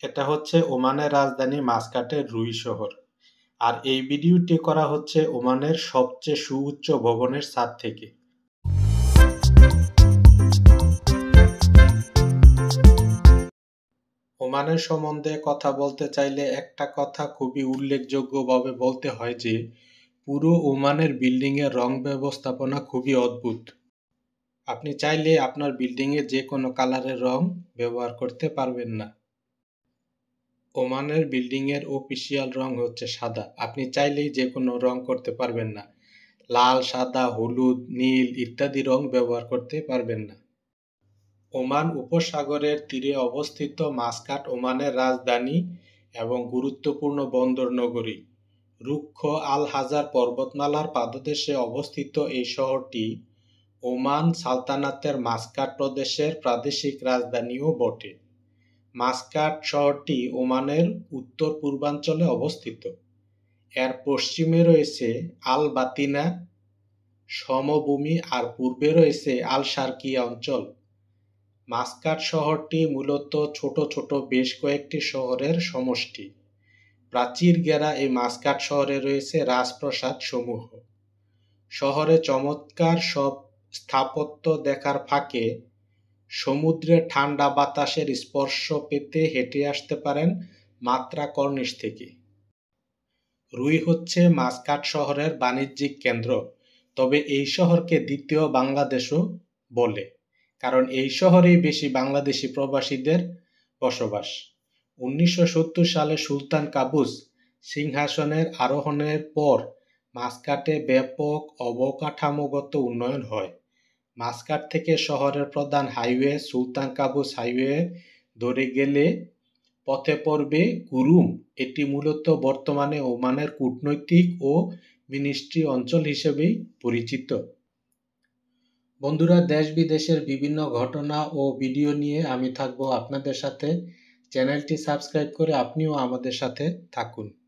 এটা হচ্ছে ওমানের রাজধানী মাসকাটের রুই শহর। আর এই ভিডিওটি করা হচ্ছে ওমানের সবচেয়ে সুউচ্চ ভবনের ছাদ থেকে। ওমানের সম্বন্ধে কথা বলতে চাইলে একটা কথা খুবই উল্লেখযোগ্যভাবে বলতে হয় যে পুরো ওমানের বিল্ডিংয়ের রং ব্যবস্থাপনা খুবই অদ্ভুত। আপনি চাইলে আপনার বিল্ডিংয়ে যে কোনো কালারের রং ব্যবহার করতে পারবেন না। ওমানের বিল্ডিংয়ের অফিসিয়াল রং হচ্ছে সাদা। আপনি চাইলেই যে কোনো রং করতে পারবেন না। লাল, সাদা, হলুদ, নীল ইত্যাদি রং ব্যবহার করতে পারবেন না। ওমান উপসাগরের তীরে অবস্থিত মাসকাট ওমানের রাজধানী এবং গুরুত্বপূর্ণ বন্দর নগরী। রুক্ষ আল হাজার পর্বতমালার পাদদেশে অবস্থিত এই শহরটি ওমান সালতানাতের মাসকাট প্রদেশের প্রাদেশিক রাজধানীও বটে। মাসকাট শহরটি ওমানের উত্তর-পূর্বাঞ্চলে অবস্থিত। এর পশ্চিমে রয়েছে আল বাতিনা সমভূমি আর পূর্বে রয়েছে আল শারকিয়া অঞ্চল। মাসকাট শহরটি মূলত ছোট ছোট বেশ কয়েকটি শহরের সমষ্টি। প্রাচীর ঘেরা এই মাসকাট শহরে রয়েছে রাজপ্রাসাদ সমূহ। শহরে চমৎকার সব স্থাপত্য দেখার ফাঁকে সমুদ্রের ঠান্ডা বাতাসের স্পর্শ পেতে হেঁটে আসতে পারেন মাত্রা কর্নিশ থেকে। রুই হচ্ছে মাসকাট শহরের বাণিজ্যিক কেন্দ্র, তবে এই শহরকে দ্বিতীয় বাংলাদেশও বলে, কারণ এই শহরেই বেশি বাংলাদেশি প্রবাসীদের বসবাস। 1970 সালে সুলতান কাবুস সিংহাসনের আরোহণের পর মাসকাটে ব্যাপক অবকাঠামোগত উন্নয়ন হয়। মাসকাট থেকে শহরের প্রধান হাইওয়ে সুলতান কাবুস হাইওয়ে ধরে গেলে পথে পড়বে কুরুম। এটি মূলত বর্তমানে ওমানের কূটনৈতিক ও মিনিস্ট্রি অঞ্চল হিসেবেই পরিচিত। বন্ধুরা, দেশ বিদেশের বিভিন্ন ঘটনা ও ভিডিও নিয়ে আমি থাকবো আপনাদের সাথে। চ্যানেলটি সাবস্ক্রাইব করে আপনিও আমাদের সাথে থাকুন।